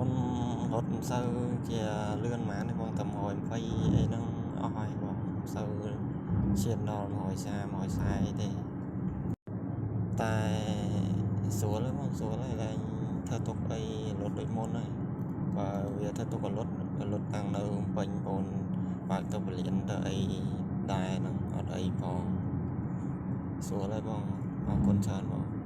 នរត់មិនសូវជាលឿនហ្មងបងតែ120អីហ្នឹងអស់ហើយបងមិនសូវឈានដល់130 140ទេតែស្រួលទេបងស្រួលហើយឡើងធ្វើទុកអីរត់ដូចមុនហើយបើវាធ្វើទុកក៏លុតតាំងនៅពេញបងបើកទៅពលានទៅអីដែរហ្នឹងអត់អីផងស្រួលហើយបងអរគុណច្រើនបង